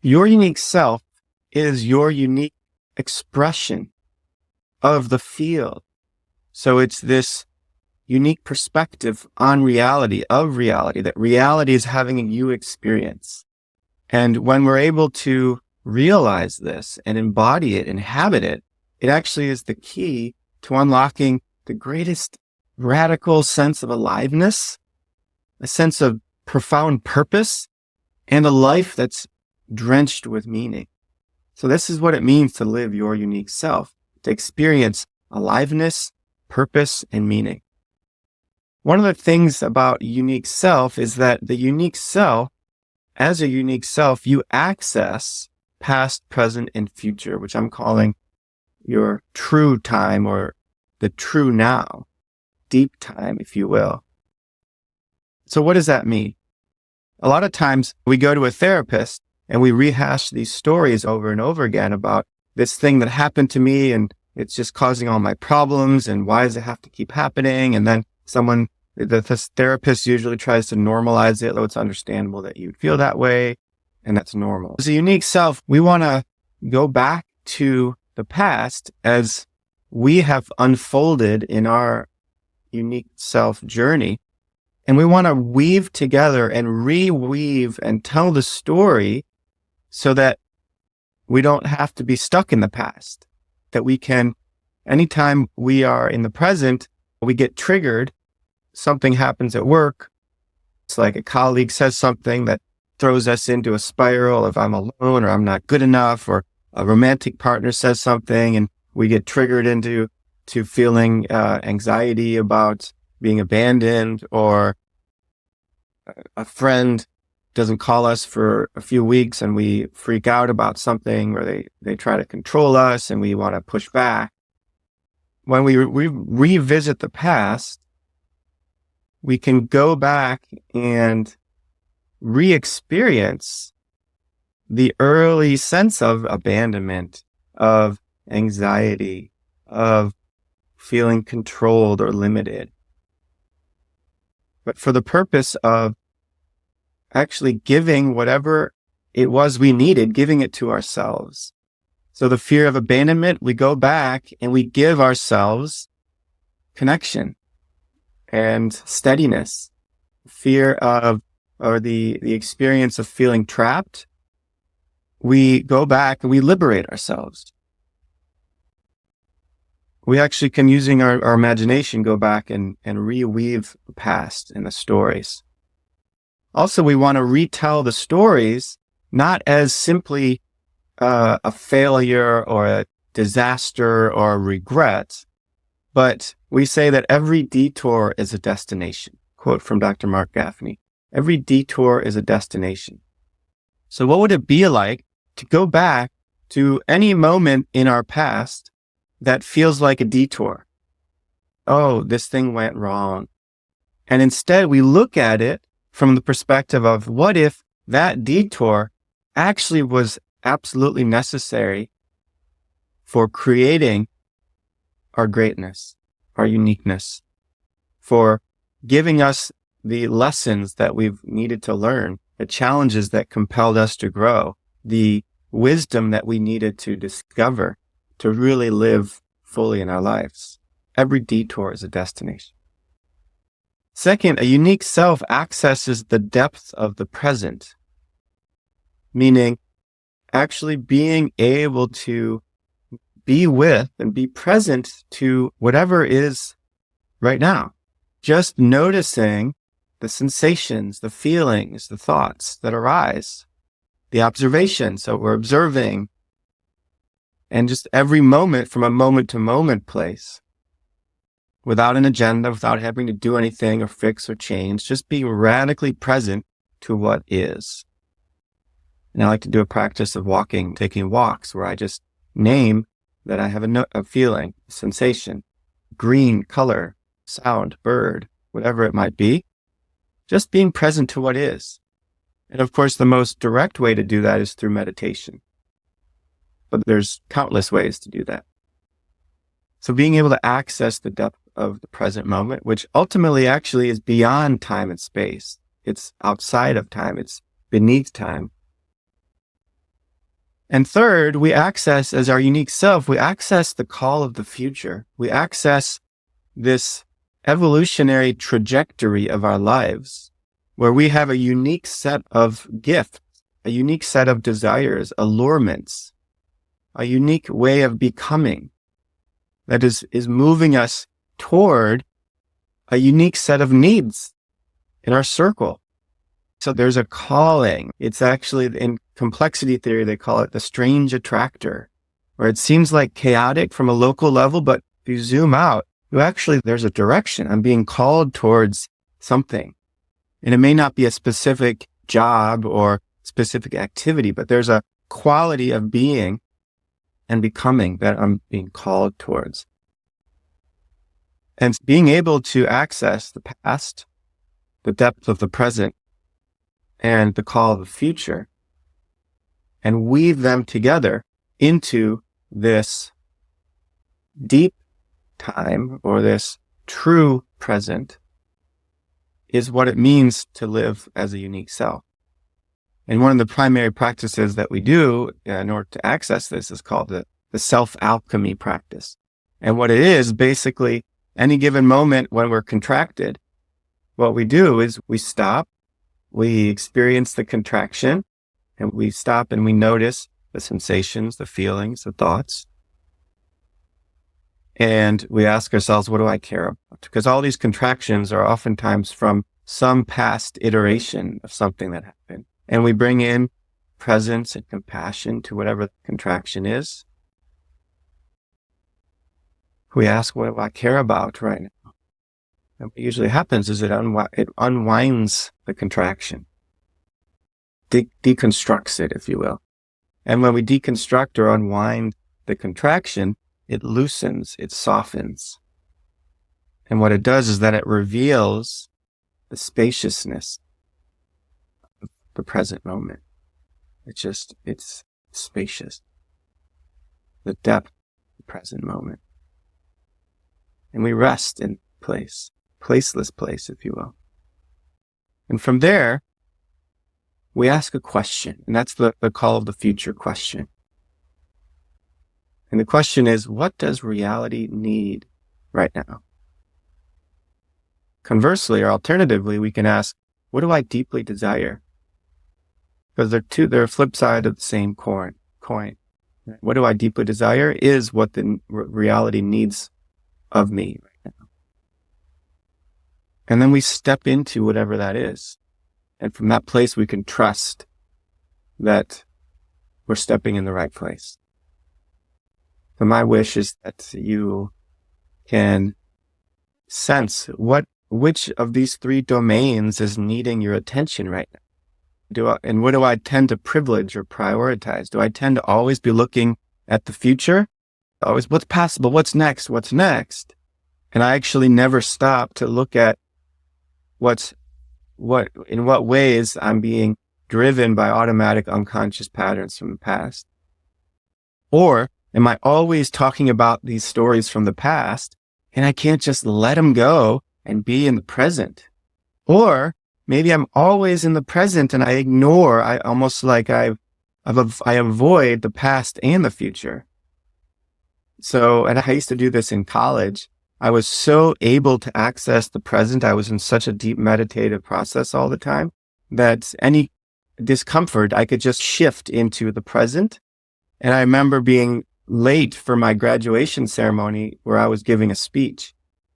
Your unique self is your unique expression of the field. So it's this unique perspective on reality, that reality is having a you experience. And when we're able to realize this and embody it, inhabit it, it actually is the key to unlocking the greatest radical sense of aliveness, a sense of profound purpose, and a life that's drenched with meaning. So this is what it means to live your unique self, to experience aliveness, purpose, and meaning. One of the things about unique self is that the unique self, as a unique self, you access past, present, and future, which I'm calling your true time, or the true now, deep time, if you will. So what does that mean? A lot of times we go to a therapist and we rehash these stories over and over again about this thing that happened to me and it's just causing all my problems, and why does it have to keep happening? And then the therapist usually tries to normalize it. Oh, it's understandable that you'd feel that way, and that's normal. As a unique self, we want to go back to the past as we have unfolded in our unique self journey. And we want to weave together and reweave and tell the story so that we don't have to be stuck in the past. That we can, anytime we are in the present, we get triggered, something happens at work. It's like a colleague says something that throws us into a spiral of I'm alone or I'm not good enough, or a romantic partner says something and we get triggered into feeling anxiety about being abandoned, or a friend doesn't call us for a few weeks and we freak out about something, or they try to control us and we want to push back. When we revisit the past, we can go back and re-experience the early sense of abandonment, of anxiety, of feeling controlled or limited. But for the purpose of actually giving whatever it was we needed, giving it to ourselves. So the fear of abandonment, we go back and we give ourselves connection and steadiness. Fear of, or the experience of feeling trapped, we go back and we liberate ourselves. We actually can, using our imagination, go back and reweave the past and the stories. Also, we want to retell the stories not as simply a failure or a disaster or a regret, but we say that every detour is a destination. Quote from Dr. Mark Gaffney. Every detour is a destination. So what would it be like to go back to any moment in our past that feels like a detour? Oh, this thing went wrong. And instead we look at it from the perspective of, what if that detour actually was absolutely necessary for creating our greatness, our uniqueness, for giving us the lessons that we've needed to learn, the challenges that compelled us to grow, the wisdom that we needed to discover to really live fully in our lives. Every detour is a destination. Second, a unique self accesses the depth of the present, meaning actually being able to be with and be present to whatever is right now. Just noticing the sensations, the feelings, the thoughts that arise, the observations that we're observing, and just every moment from a moment to moment place, without an agenda, without having to do anything or fix or change, just being radically present to what is. And I like to do a practice of taking walks, where I just name that I have a feeling, a sensation, green, color, sound, bird, whatever it might be, just being present to what is. And of course, the most direct way to do that is through meditation. But there's countless ways to do that. So being able to access the depth of the present moment, which ultimately actually is beyond time and space. It's outside of time. It's beneath time. And third, we access, as our unique self, we access the call of the future. We access this evolutionary trajectory of our lives, where we have a unique set of gifts, a unique set of desires, allurements, a unique way of becoming that is moving us toward a unique set of needs in our circle. So there's a calling. It's actually, in complexity theory, they call it the strange attractor, where it seems like chaotic from a local level, but if you zoom out, there's a direction. I'm being called towards something. And it may not be a specific job or specific activity, but there's a quality of being and becoming that I'm being called towards. And being able to access the past, the depth of the present, and the call of the future, and weave them together into this deep time or this true present is what it means to live as a unique self. And one of the primary practices that we do in order to access this is called the self-alchemy practice. And what it is, basically, any given moment when we're contracted, what we do is we stop, we experience the contraction, and we stop and we notice the sensations, the feelings, the thoughts. And we ask ourselves, what do I care about? Because all these contractions are oftentimes from some past iteration of something that happened. And we bring in presence and compassion to whatever the contraction is. We ask, what do I care about right now? And what usually happens is it unwinds the contraction, deconstructs it, if you will. And when we deconstruct or unwind the contraction, it loosens, it softens. And what it does is that it reveals the spaciousness of the present moment. It's spacious. The depth of the present moment. And we rest in place, placeless place, if you will. And from there, we ask a question, and that's the call of the future question. And the question is, what does reality need right now? Conversely, or alternatively, we can ask, what do I deeply desire? Because they're a flip side of the same coin. What do I deeply desire is what the reality needs of me right now. And then we step into whatever that is. And from that place, we can trust that we're stepping in the right place. So my wish is that you can sense which of these three domains is needing your attention right now. And what do I tend to privilege or prioritize? Do I tend to always be looking at the future? Always, what's possible? What's next? And I actually never stop to look at in what ways I'm being driven by automatic unconscious patterns from the past. Or am I always talking about these stories from the past and I can't just let them go and be in the present? Or maybe I'm always in the present and I avoid the past and the future. And I used to do this in college. I was so able to access the present. I was in such a deep meditative process all the time that any discomfort, I could just shift into the present. And I remember being late for my graduation ceremony where I was giving a speech.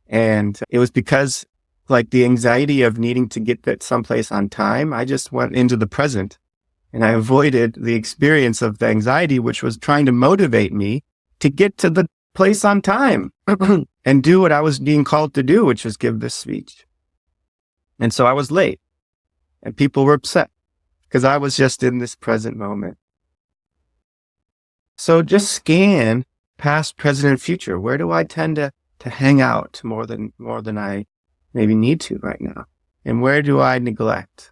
And it was because the anxiety of needing to get that someplace on time, I just went into the present and I avoided the experience of the anxiety, which was trying to motivate me to get to the place on time and do what I was being called to do, which was give this speech. And so I was late and people were upset because I was just in this present moment. So just scan past, present, and future. Where do I tend to hang out more than I maybe need to right now? And where do I neglect?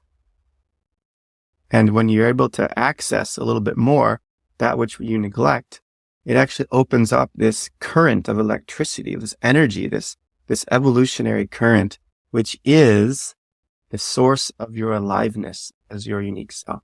And when you're able to access a little bit more that which you neglect, it actually opens up this current of electricity, this energy, this evolutionary current, which is the source of your aliveness as your unique self.